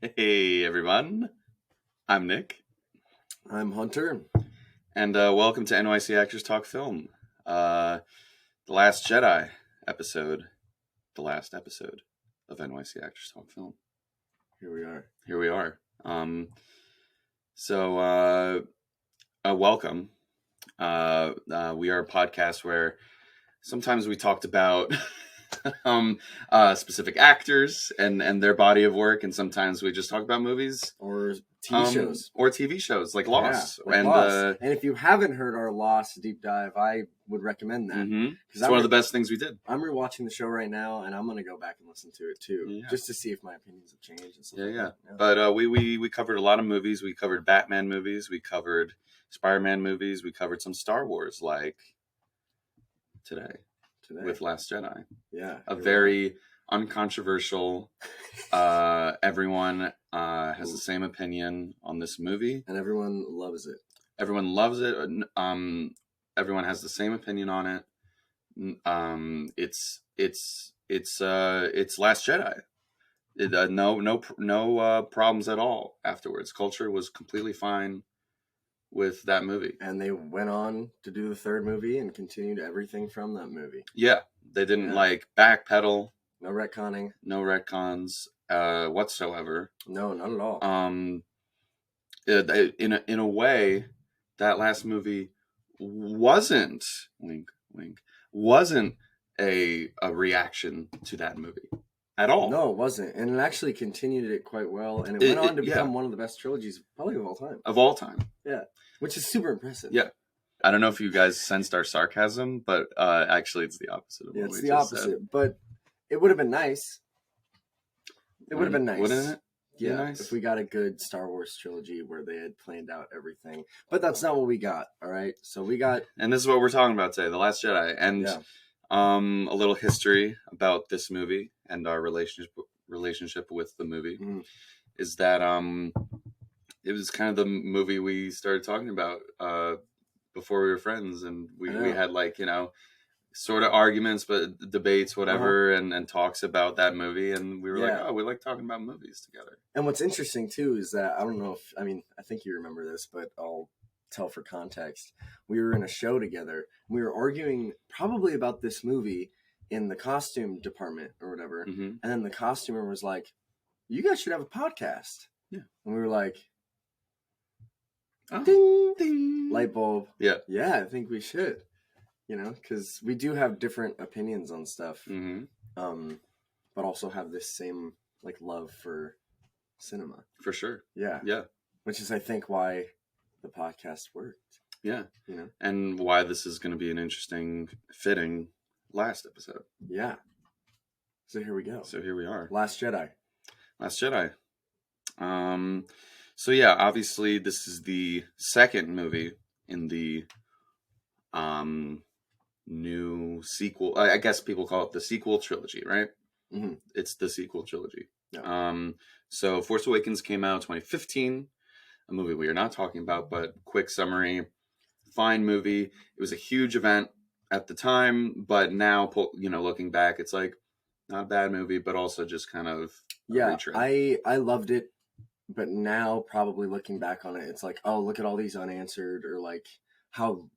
Hey everyone, I'm Nick, I'm Hunter. and welcome to NYC Actors Talk Film. The Last Jedi episode, the last episode of NYC Actors Talk Film. Here we are. Here we are. Welcome. We are a podcast where sometimes we talked about specific actors and their body of work, and sometimes we just talk about movies or TV shows like Lost. Yeah, like Lost. And if you haven't heard our Lost deep dive, I would recommend that because it's one of the best things we did. I'm rewatching the show right now, and I'm going to go back and listen to it too, just to see if my opinions have changed and stuff. Yeah. But we covered a lot of movies. We covered Batman movies. We covered Spider-Man movies. We covered some Star Wars, like today. With Last Jedi. Yeah. A very uncontroversial, everyone has the same opinion on this movie. And everyone loves it. Everyone loves it. Everyone has the same opinion on it. It's Last Jedi. No problems at all afterwards. Culture was completely fine with that movie. And they went on to do the third movie and continued everything from that movie. Yeah. They didn't backpedal. No retconning. No retcons whatsoever. No, not at all. In a way, that last movie wasn't wasn't a reaction to that movie at all. No, it wasn't. And it actually continued it quite well. And it went on to become one of the best trilogies probably of all time. Of all time. Yeah. Which is super impressive. Yeah. I don't know if you guys sensed our sarcasm, but actually it's the opposite of what we just said. It's the opposite. But it would have been nice. It would have been nice. Wouldn't it? Yeah, nice? If we got a good Star Wars trilogy where they had planned out everything. But that's not what we got, all right? So we got... And this is what we're talking about today, The Last Jedi. And a little history about this movie and our relationship with the movie is that it was kind of the movie we started talking about before we were friends. And we had sort of arguments, but debates, whatever, and talks about that movie. And we were like, oh, we like talking about movies together. And what's interesting, too, is that, I don't know if, I think you remember this, but I'll tell for context. We were in a show together. We were arguing probably about this movie in the costume department or whatever. Mm-hmm. And then the costumer was like, you guys should have a podcast. Yeah. And we were like, oh. Ding, ding. Light bulb. Yeah. Yeah, I think we should. Because we do have different opinions on stuff, but also have this same love for cinema. For sure. Yeah. Yeah. Which is, I think, why the podcast worked. Yeah. And why this is going to be an interesting, fitting last episode. Yeah. So here we go. So here we are. Last Jedi. Last Jedi. So yeah, obviously this is the second movie in the new sequel. I guess people call it the sequel trilogy, right? Mm-hmm. It's the sequel trilogy. Yeah. So Force Awakens came out in 2015, a movie we are not talking about, but quick summary, fine movie. It was a huge event at the time, but now, looking back, it's like not a bad movie, but also just kind of retread. I loved it, but now probably looking back on it, it's like, oh, look at all these unanswered, or like how.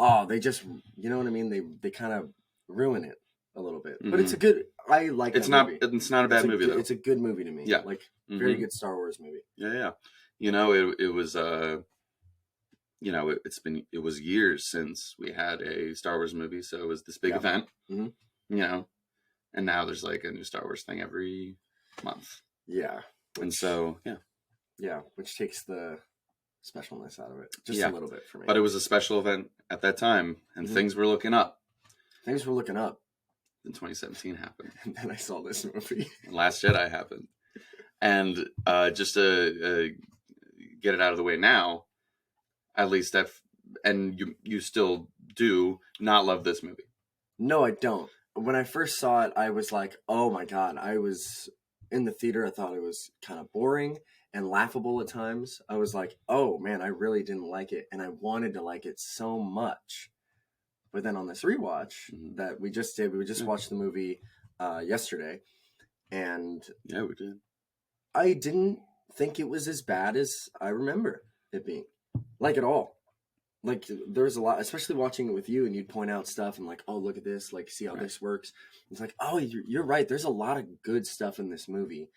Oh, they just, you know what I mean? They kind of ruin it a little bit. But it's a good, I like it's that not, movie. It's not a bad movie, though. It's a good movie to me. Yeah. Very good Star Wars movie. Yeah. It was, it was years since we had a Star Wars movie. So it was this big event, and now there's a new Star Wars thing every month. Yeah. Yeah. Which takes the specialness out of it just a little bit for me. But it was a special event at that time, and things were looking up. Then 2017 happened. And then I saw this movie. Last Jedi happened. And just to get it out of the way now, at least and you still do not love this movie. No, I don't. When I first saw it, I was like, oh my God. I was in the theater. I thought it was kind of boring and laughable at times. I was like, oh man, I really didn't like it. And I wanted to like it so much. But then on this rewatch that we just did, we just watched the movie yesterday. And yeah, we did. I didn't think it was as bad as I remember it being, like, at all. Like, there was a lot, especially watching it with you, and you'd point out stuff and like, oh, look at this, like, see how this works. It's like, oh, you're right. There's a lot of good stuff in this movie.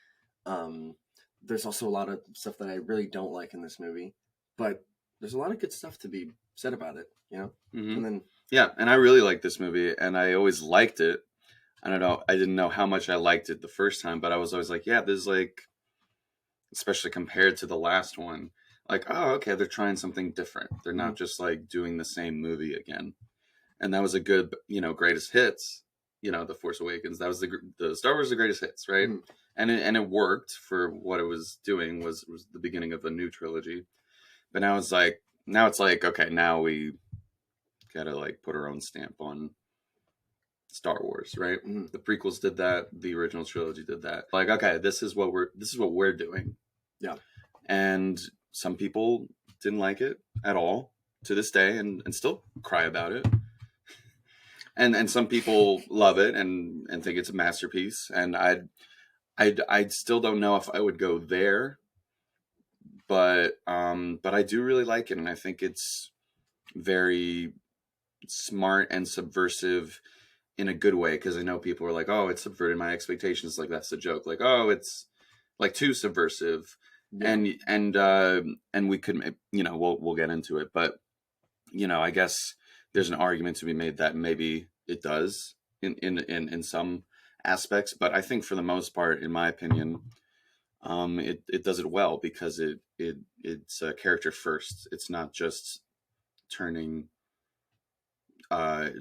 There's also a lot of stuff that I really don't like in this movie, but there's a lot of good stuff to be said about it, you know? Mm-hmm. And then, yeah, and I really like this movie, and I always liked it. I don't know, I didn't know how much I liked it the first time, but I was always like, yeah, this is like, especially compared to the last one, like, oh, okay, they're trying something different. They're not just like doing the same movie again. And that was a good, greatest hits. The Force Awakens. That was the Star Wars, the greatest hits, right? Mm. And it worked for what it was doing. Was the beginning of a new trilogy. But now it's like, okay, now we gotta like put our own stamp on Star Wars, right? Mm. The prequels did that. The original trilogy did that. Like, okay, this is what we're doing. Yeah. And some people didn't like it at all to this day, and still cry about it. And some people love it and think it's a masterpiece. And I still don't know if I would go there, but I do really like it, and I think it's very smart and subversive in a good way, because I know people are like, oh, it subverted my expectations. Like, that's the joke. Like, oh, it's like too subversive. Yeah. And we could, we'll get into it, but I guess there's an argument to be made that maybe it does in some aspects, but I think for the most part, in my opinion, it does it well, because it's a character first. It's not just turning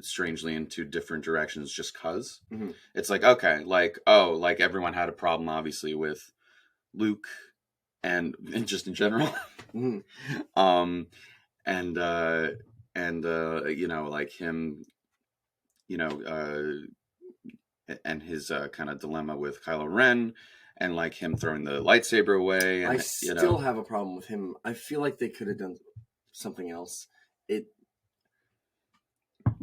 strangely into different directions just cause. Mm-hmm. It's like, okay, like, oh, like everyone had a problem obviously with Luke and just in general. Mm-hmm. Like him, and his kind of dilemma with Kylo Ren, and like him throwing the lightsaber away. And, I still have a problem with him. I feel like they could have done something else.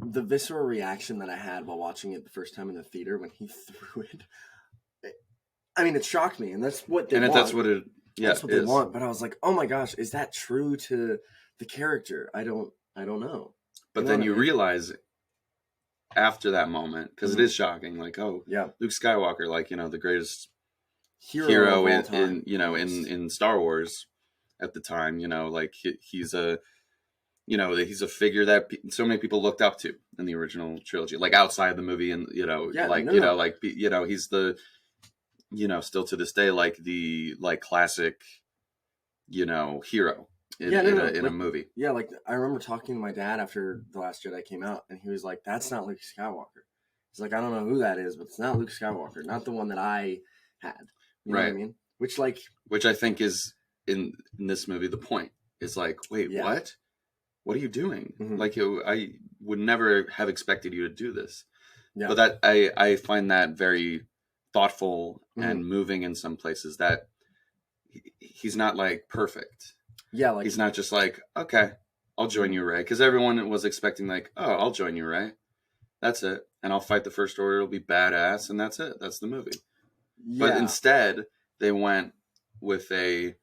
The visceral reaction that I had while watching it the first time in the theater when he threw it, I mean, it shocked me, and that's what they want. That's what it. Yeah, that's what they want. But I was like, oh my gosh, is that true to the character? I don't know. But then you realize after that moment, because it is shocking, like, oh, yeah, Luke Skywalker, like, the greatest hero in Star Wars at the time, like he's a figure that so many people looked up to in the original trilogy, like outside the movie, and he's the still to this day, like the classic hero in a movie. Yeah, like I remember talking to my dad after The Last Jedi came out, and he was like, that's not Luke Skywalker. He's like, I don't know who that is, but it's not Luke Skywalker, not the one that I had. You know what I mean? Which I think is in this movie the point. It's like, wait, what? What are you doing? Mm-hmm. Like, I would never have expected you to do this. Yeah. But that I find that very thoughtful and moving in some places, that he's not like perfect. Yeah, like he's not just like, okay, I'll join you, Rey, because everyone was expecting like, oh, I'll join you, Rey. That's it, and I'll fight the First Order. It'll be badass, and that's it. That's the movie. Yeah. But instead, they went with a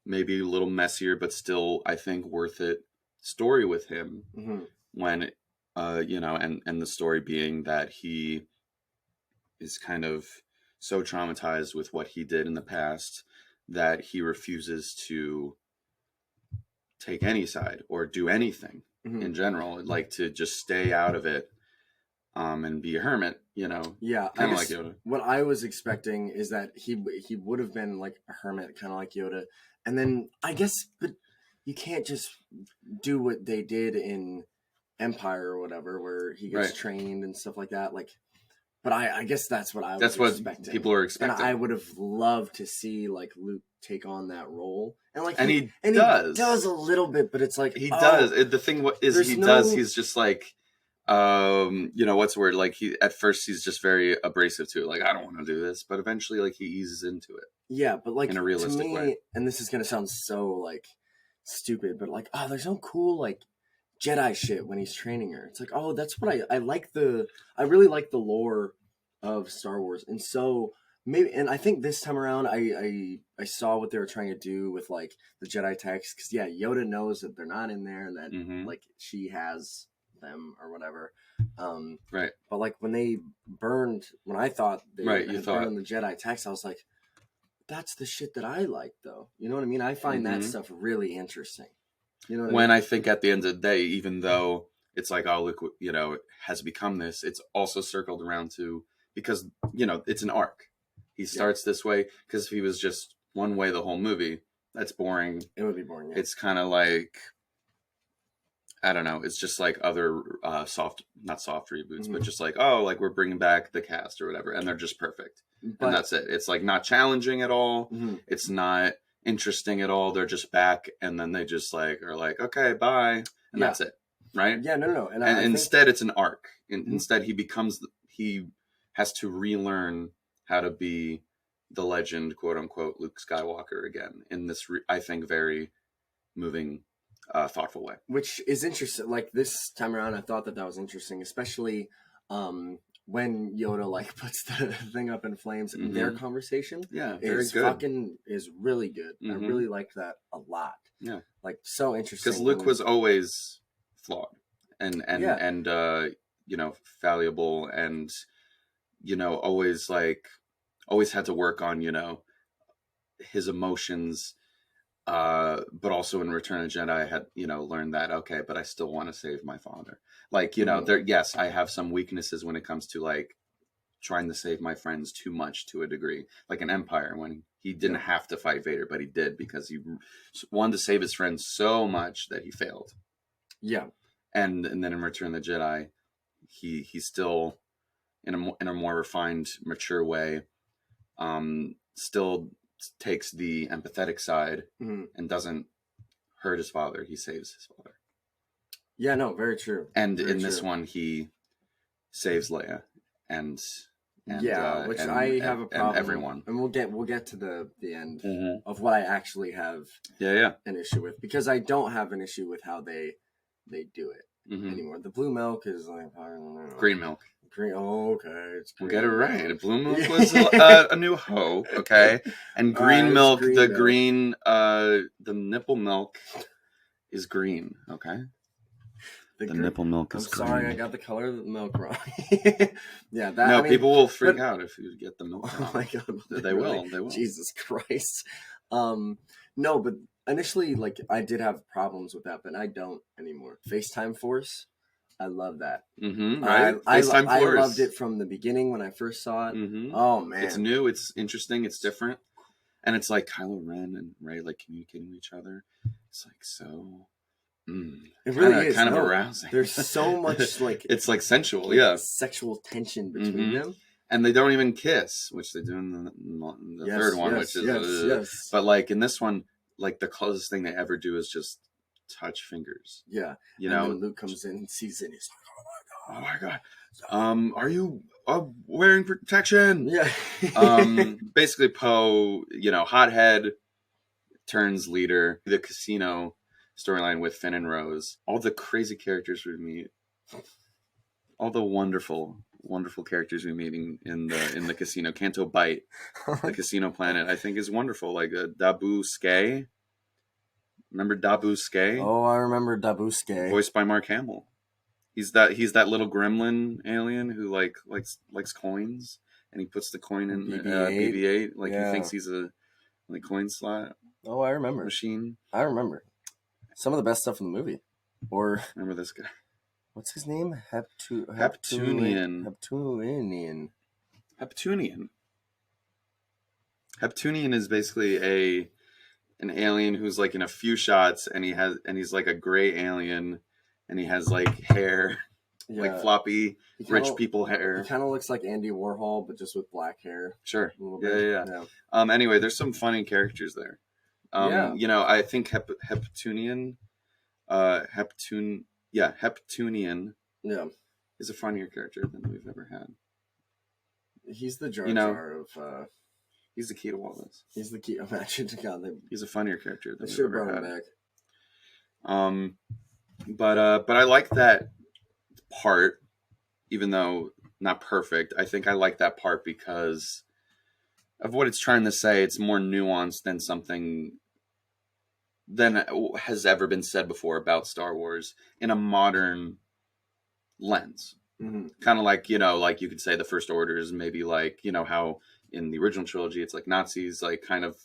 maybe a little messier, but still, I think, worth it story with him. Mm-hmm. When, and the story being that he is kind of so traumatized with what he did in the past that he refuses to take any side or do anything in general, like to just stay out of it. And be a hermit, Yeah, kind of like Yoda. What I was expecting is that he would have been like a hermit, kind of like Yoda, and then I guess, but you can't just do what they did in Empire or whatever, where he gets trained and stuff like that. Like, but I guess that's what I was expecting. That's what people are expecting. And I would have loved to see like Luke take on that role, and like he does a little bit, but it's like he does. The thing is, he's just like. What's the word? Like at first he's just very abrasive to it. Like, I don't want to do this, but eventually like he eases into it. Yeah, but like in a realistic way. And this is going to sound so like stupid, but like, oh, there's no cool like Jedi shit when he's training her. It's like, oh, that's what I really like the lore of Star Wars. And so Maybe, and I think this time around, I saw what they were trying to do with like the Jedi text, because yeah, Yoda knows that they're not in there and that like she has them or whatever. Right. But like when I thought they burned the Jedi text, I was like, that's the shit that I like, though. You know what I mean? I find that stuff really interesting. You know what I mean? I think at the end of the day, even though it's like, oh, look, it has become this, it's also circled around to, because, it's an arc. He starts this way, because if he was just one way the whole movie, that's boring. It would be boring. Yeah. It's kind of like, I don't know. It's just like other not soft reboots, but just like, oh, like we're bringing back the cast or whatever, and they're just perfect. And that's it. It's like not challenging at all. It's not interesting at all. They're just back, and then they just like are like, okay, bye, and that's it, right? Yeah, no. And instead, it's an arc. Instead, he has to relearn how to be the legend, quote unquote, Luke Skywalker again in this, I think, very moving, thoughtful way. Which is interesting. Like this time around, I thought that was interesting, especially when Yoda like puts the thing up in flames. Their conversation, very good. Is really good. I really liked that a lot. Yeah, like so interesting. Because Luke was always flawed and fallible, and always had to work on his emotions. But also in Return of the Jedi, I had, learned that, okay, but I still want to save my father. Like, yes, I have some weaknesses when it comes to like trying to save my friends too much to a degree, like in Empire, when he didn't have to fight Vader, but he did because he wanted to save his friends so much that he failed. Yeah. And then in Return of the Jedi, he's still in a more refined, mature way, still takes the empathetic side and doesn't hurt his father. He saves his father. Yeah, no, very true. And in this one, he saves Leia and which I have a problem. And everyone, and we'll get to the end of what I actually have an issue with, because I don't have an issue with how they do it anymore. The blue milk is like, I don't know. Green milk. Green. Oh, okay. It's green. We'll get it right. Blue milk was a New Hope, okay? And green milk, green the nipple milk is green, okay? The nipple milk is green. I'm sorry, I got the color of the milk wrong. Yeah, people will freak out if you get the milk wrong. Oh my god, they will. Jesus Christ. No, but initially, like, I did have problems with that, but I don't anymore. FaceTime Force. I love that. Right? I loved it from the beginning when I first saw it. Oh, man. It's new. It's interesting. It's different. And it's like Kylo Ren and Rey like communicating with each other. It's like so... it really is kind of arousing. There's so much like... it's like sensual, yeah. Sexual tension between them. And they don't even kiss, which they do in the third one, which is... Yes. But like in this one, like the closest thing they ever do is just touch fingers. Yeah. And then Luke comes in and sees it and he's like, oh my god. Are you wearing protection? Yeah. Basically Poe, hothead, turns leader. The casino storyline with Finn and Rose. All the crazy characters we meet. All the wonderful characters we meet in the casino. Canto Bight, the casino planet, I think is wonderful. Like Dabu Skay. Remember Dabu Skay? Oh, I remember Dabu Skay. Voiced by Mark Hamill. He's that little gremlin alien who likes coins, and he puts the coin in BB-8. Like he thinks he's a coin slot. Oh, I remember. Machine. I remember. Some of the best stuff in the movie. Or remember this guy? What's his name? Heptunian. Heptunian is basically an alien who's like in a few shots, and he's like a gray alien, and he has like hair, like floppy rich people hair. He kind of looks like Andy Warhol, but just with black hair. Sure. Yeah. Anyway, there's some funny characters there. I think Heptunian. Heptunian. Yeah. Is a funnier character than we've ever had. He's the Jar Jar of. He's the key to all this. He's the key. Imagine to God. He's a funnier character than we've ever had. Back. But I like that part, even though not perfect. I think I like that part because of what it's trying to say. It's more nuanced than has ever been said before about Star Wars in a modern lens. Mm-hmm. Kind of like, like you could say the First Order is maybe like, how in the original trilogy it's like Nazis, like kind of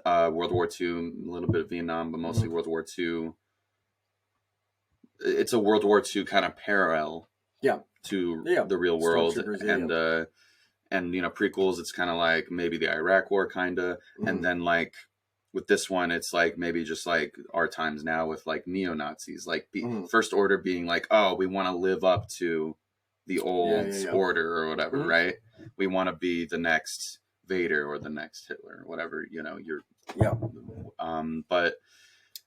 World War II, a little bit of Vietnam, but mostly World War II. It's a World War II kind of parallel to the real world. And prequels, it's kind of like maybe the Iraq War kind of. And then like with this one, it's like maybe just like our times now with like neo-Nazis, like First Order being like, oh, we want to live up to the old order or whatever, right? We want to be the next Vader or the next Hitler or whatever, but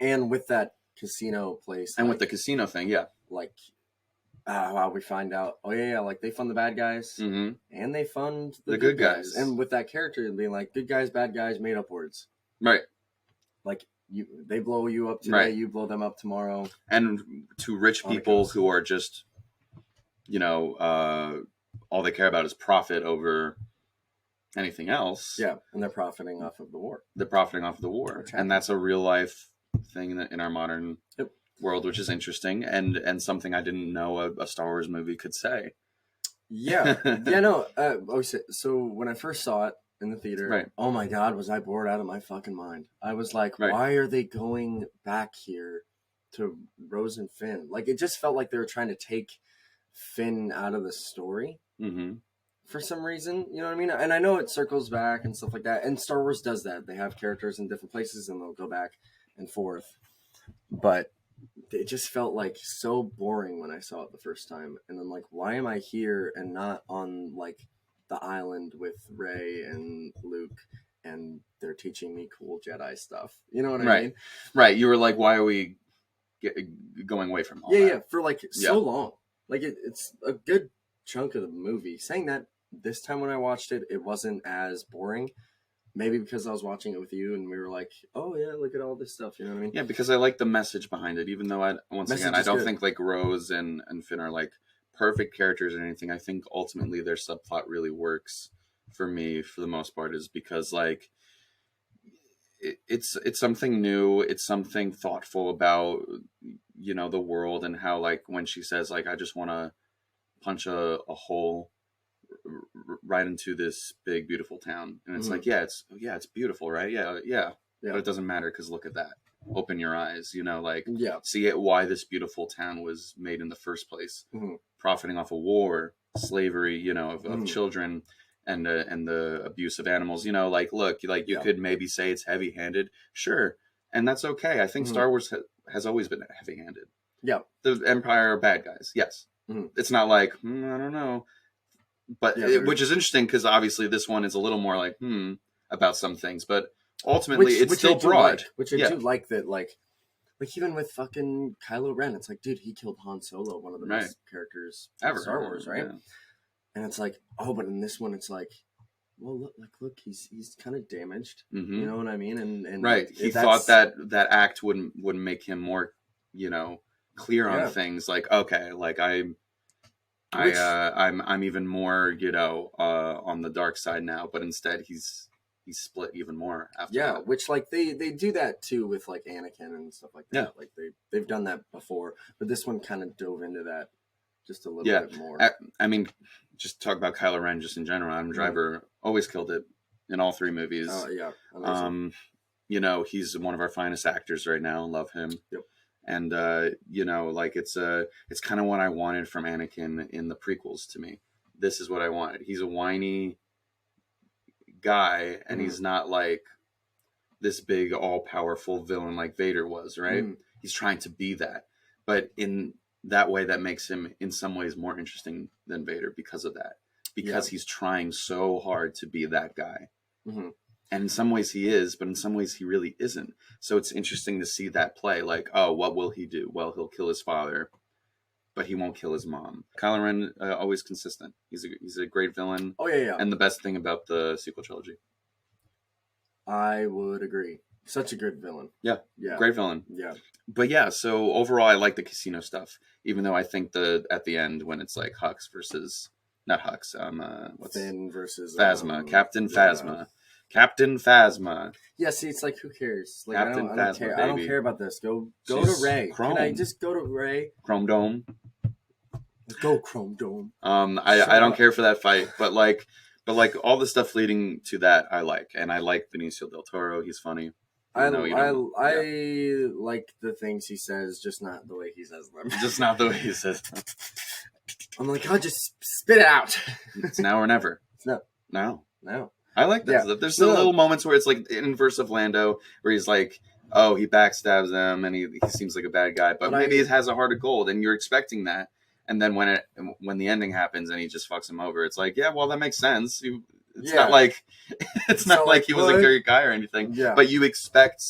and with that casino place and with the casino thing, like wow, we find out like they fund the bad guys and they fund the good guys. And with that character being like good guys, bad guys, made up words, right? Like they blow you up today, you blow them up tomorrow. And to rich people who are just all they care about is profit over anything else. Yeah, and they're profiting off of the war. And that's a real life thing in our modern world, which is interesting and something I didn't know a Star Wars movie could say. Yeah, so when I first saw it in the theater, oh my God, was I bored out of my fucking mind. I was like, why are they going back here to Rose and Finn? Like, it just felt like they were trying to take Finn out of the story for some reason, you know what I mean? And I know it circles back and stuff like that, and Star Wars does that. They have characters in different places and they'll go back and forth, but it just felt like so boring when I saw it the first time. And I'm like, why am I here and not on like the island with Rey and Luke and they're teaching me cool Jedi stuff? You know what I mean? Right. You were like, why are we going away from all that? Yeah, for like so long. Like it's a good chunk of the movie. Saying that, this time when I watched it, it wasn't as boring. Maybe because I was watching it with you and we were like, oh yeah, look at all this stuff. You know what I mean? Yeah, because I like the message behind it, even though I don't think like Rose and Finn are like perfect characters or anything. I think ultimately their subplot really works for me for the most part, is because like it's something new. It's something thoughtful about, the world, and how like when she says like, I just want to punch a hole right into this big beautiful town, and it's like it's beautiful, right? But it doesn't matter because look at that, open your eyes, see it, why this beautiful town was made in the first place, profiting off of war, slavery, of children, and the abuse of animals, look, you could maybe say it's heavy-handed, sure, and that's okay. I think Star Wars has always been heavy-handed. The Empire are bad guys, yes. It's not like I don't know. But which is interesting because obviously this one is a little more like about some things, but ultimately it's still broad. I do like that, like even with fucking Kylo Ren, it's like, dude, he killed Han Solo, one of the best characters ever in Star Wars, right? Yeah. And it's like, oh, but in this one, it's like, well, look, he's kind of damaged. You know what I mean? And right, he thought that act wouldn't make him more, clear on things. Like, okay, like I'm even more, on the dark side now, but instead he's split even more after that. Which like they do that too with like Anakin and stuff like that. Yeah. Like they've done that before, but this one kind of dove into that just a little bit more. I mean, just talk about Kylo Ren just in general. Adam Driver always killed it in all three movies. Oh yeah. Amazing. He's one of our finest actors right now. Love him. Yep. And like it's kind of what I wanted from Anakin in the prequels to me. This is what I wanted. He's a whiny guy, and he's not like this big all-powerful villain like Vader was, right? He's trying to be that. But in that way, that makes him in some ways more interesting than Vader because of that. Because he's trying so hard to be that guy. And in some ways he is, but in some ways he really isn't. So it's interesting to see that play. Like, oh, what will he do? Well, he'll kill his father, but he won't kill his mom. Kylo Ren, always consistent. He's a great villain. Oh, yeah. And the best thing about the sequel trilogy. I would agree. Such a good villain. Yeah. Great villain. Yeah. But yeah, so overall I like the casino stuff. Even though I think at the end when it's like Hux versus not Hux. What's Finn versus Phasma? Captain Phasma. Captain Phasma. Yeah, see, it's like, who cares? Like, Captain I don't Phasma, care. baby. I don't care about this. Go She's to Rey. Chrome. Can I just go to Rey? Chrome Dome. Go Chrome Dome. I don't care for that fight, but like all the stuff leading to that, I like, and I like Benicio del Toro. He's funny. I like the things he says, just not the way he says them. Just not the way he says them. I'm like, I'll just spit it out. It's now or never. It's no. No. I like that. Yeah. There's the little moments where it's like the inverse of Lando, where he's like, oh, he backstabs them and he seems like a bad guy, but maybe he has a heart of gold, and you're expecting that. And then when the ending happens and he just fucks him over, it's like, yeah, well, that makes sense. It's not like he was a great guy or anything. Yeah. But you expect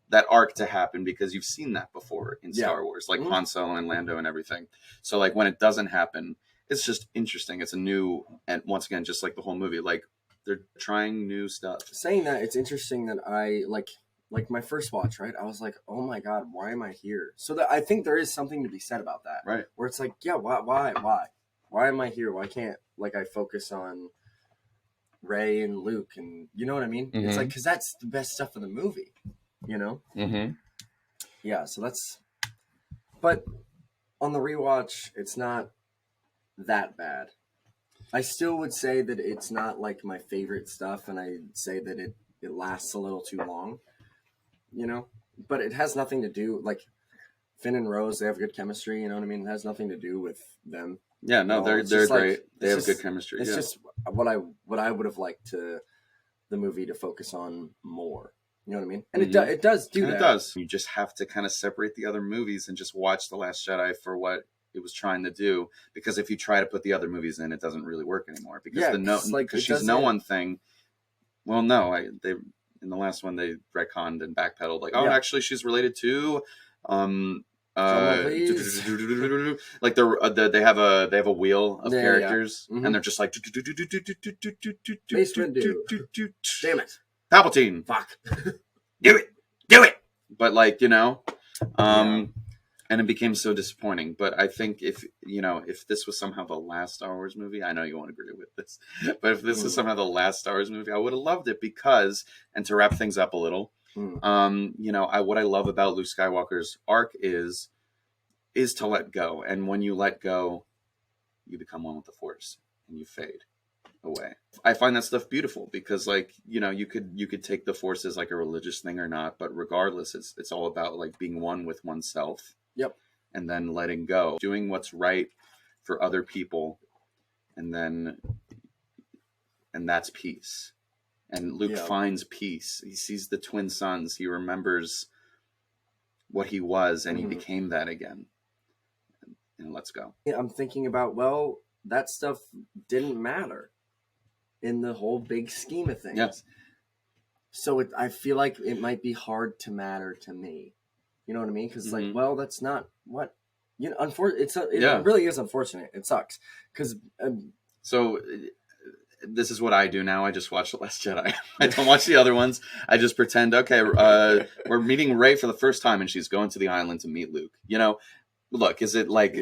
that arc to happen because you've seen that before in Star Wars, like Han Solo and Lando and everything. So like when it doesn't happen, it's just interesting. It's a new, and once again, just like the whole movie, like they're trying new stuff. Saying that, it's interesting that I like my first watch, right? I was like, oh my God, why am I here? So that I think there is something to be said about that. Right. Where it's like, yeah, why am I here? Why can't I focus on Rey and Luke, and you know what I mean? Mm-hmm. It's like, because that's the best stuff in the movie, you know? Mm-hmm. Yeah, so but on the rewatch, it's not that bad. I still would say that it's not like my favorite stuff, and I say that it lasts a little too long, you know? But it has nothing to do, like, Finn and Rose, they have good chemistry, you know what I mean? It has nothing to do with them. Yeah, no, they're great. Like, they have good chemistry. It's just what I would have liked the movie to focus on more. You know what I mean? And it does do that. It does. You just have to kind of separate the other movies and just watch The Last Jedi for what it was trying to do. Because if you try to put the other movies in, it doesn't really work anymore. Because because she's no one thing. Well, no, in the last one they retconned and backpedaled like, actually she's related to like they have a wheel of characters, and they're just like damn it, Palpatine, fuck, do it. But like, you know, and it became so disappointing. But I think if this was somehow the last Star Wars movie, I know you won't agree with this, but if this was somehow the last Star Wars movie, I would have loved it because, and to wrap things up a little, what I love about Luke Skywalker's arc is to let go. And when you let go, you become one with the Force and you fade away. I find that stuff beautiful because, like, you know, you could take the Force as like a religious thing or not, but regardless, it's all about like being one with oneself. Yep. And then letting go, doing what's right for other people, and that's peace. And Luke finds peace. He sees the twin sons. He remembers what he was, and he became that again. And let's go. Yeah, I'm thinking about, well, that stuff didn't matter in the whole big scheme of things. Yes. So I feel like it might be hard to matter to me. You know what I mean? Because like, well, that's not what, you know. It really is unfortunate. It sucks because. So this is what I do now. I just watch The Last Jedi. I don't watch the other ones. I just pretend, okay, we're meeting Rey for the first time, and she's going to the island to meet Luke. You know, look, is it like?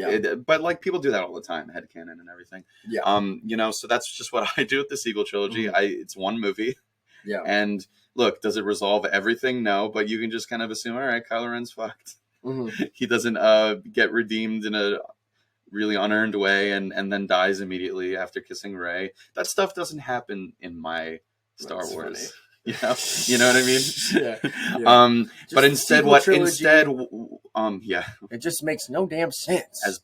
But like people do that all the time, headcanon and everything. Yeah. You know, so that's just what I do with the sequel trilogy. It's one movie. Yeah. And look, does it resolve everything? No, but you can just kind of assume, all right, Kylo Ren's fucked. He doesn't get redeemed in a really unearned way and then dies immediately after kissing Rey. That stuff doesn't happen in my Star Wars. You know what I mean? But instead, it just makes no damn sense.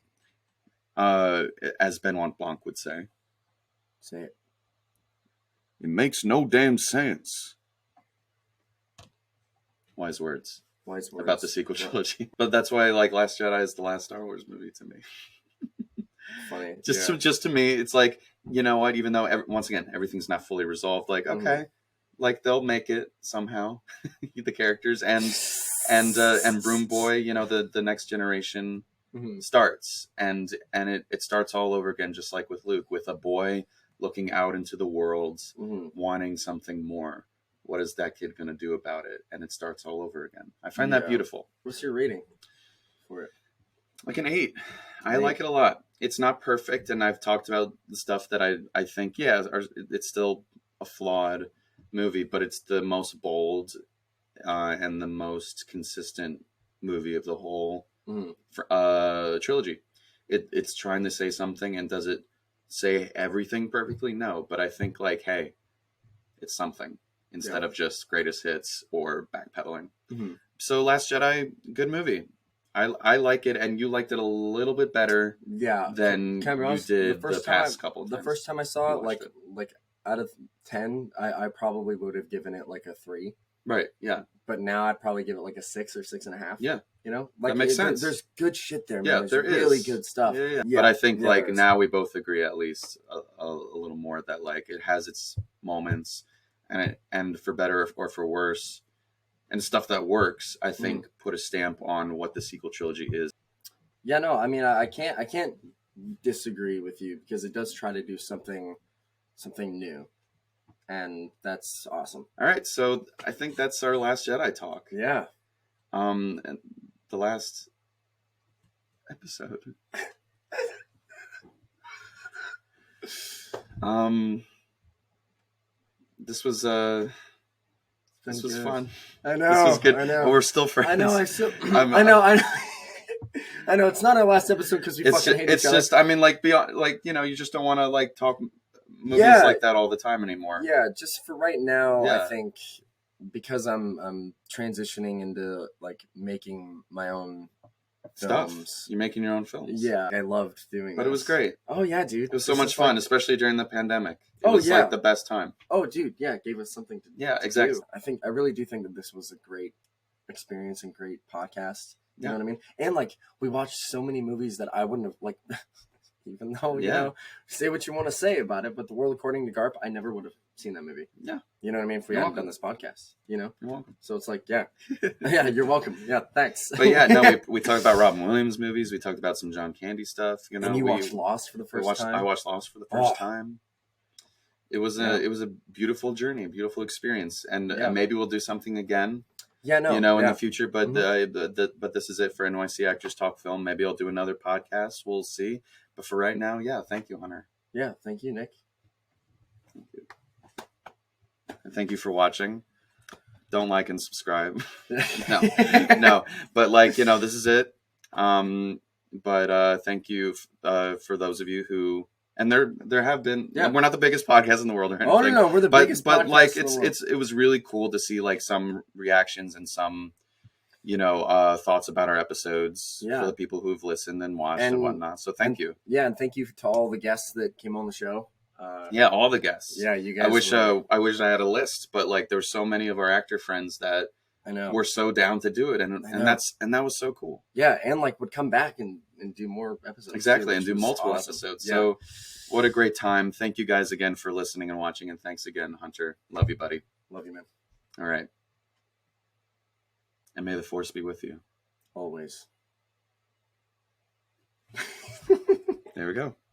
As Benoit Blanc would say. Say it. It makes no damn sense. Wise words about the sequel trilogy. But that's why, like, Last Jedi is the last Star Wars movie to me. Funny. Just to me, it's like, you know what? Even though once again everything's not fully resolved, like, okay, like they'll make it somehow. The characters and Broom Boy, you know, the next generation starts, and it starts all over again, just like with Luke, with a boy looking out into the world, wanting something more. What is that kid going to do about it? And it starts all over again. I find that beautiful. What's your rating for it? Like an 8. I like it a lot. it's not perfect, and I've talked about the stuff that I think, yeah, it's still a flawed movie, but it's the most bold and the most consistent movie of the whole trilogy. It's trying to say something, and does it say everything perfectly? No, but I think like, hey, it's something instead of just greatest hits or backpedaling. So Last Jedi, good movie. I like it, and you liked it a little bit better than you did the past couple of times. The first time I saw it, like out of 10, I probably would have given it like a 3. Right, yeah. But now I'd probably give it like a 6 or 6.5. Yeah. You know? Like, that makes sense. There's good shit there, man. Yeah, there's really good stuff. Yeah. But I think like now we both agree at least a little more that like it has its moments, and for better or for worse, and stuff that works, I think put a stamp on what the sequel trilogy is. Yeah, no, I mean I can't disagree with you, because it does try to do something new. And that's awesome. All right, so I think that's our Last Jedi talk. Yeah. And the last episode. This was fun. I know. This was good. I know. Well, we're still friends. I know. I know. I know. It's not our last episode because we fucking hate each other. It's just, I mean, like beyond, like, you know, you just don't want to like talk movies like that all the time anymore. Yeah, just for right now, I think because I'm transitioning into like making my own films. You're making your own films. Yeah, I loved doing But it was great. Oh yeah, dude. It was so much fun, especially during the pandemic. It was like the best time. Oh dude, yeah, it gave us something to exactly. do. I really do think that this was a great experience and great podcast. You know what I mean? And like we watched so many movies that I wouldn't have like even though, you know, say what you want to say about it, but The World According to Garp, I never would have seen that movie. Yeah. You know what I mean? If we hadn't done this podcast, you know? You're welcome. So it's like, yeah, you're welcome. Yeah, thanks. But yeah, no, we talked about Robin Williams movies. We talked about some John Candy stuff. You know, and you watched Lost for the first time? I watched Lost for the first time. It was a beautiful journey, a beautiful experience. And maybe we'll do something again. Yeah, no. You know, in the future, but but this is it for NYC Actors Talk Film. Maybe I'll do another podcast. We'll see. But for right now, thank you, Hunter. Yeah, thank you, Nick. Thank you. And thank you for watching. Don't like and subscribe. No. But like, you know, this is it. But thank you for those of you who. And there have been. We're not the biggest podcast in the world or anything. Oh no, we're the biggest. But like it was really cool to see like some reactions and some, you know, thoughts about our episodes for the people who've listened and watched and whatnot. So thank you. Yeah, and thank you to all the guests that came on the show. All the guests. Yeah, you guys. I wish I had a list, but like there's so many of our actor friends that I know were so down to do it, and that was so cool. Yeah, and like would come back and do more episodes. Exactly, and do multiple episodes. Yeah. So what a great time. Thank you guys again for listening and watching, and thanks again, Hunter. Love you, buddy. Love you, man. All right. And may the force be with you. Always. There we go.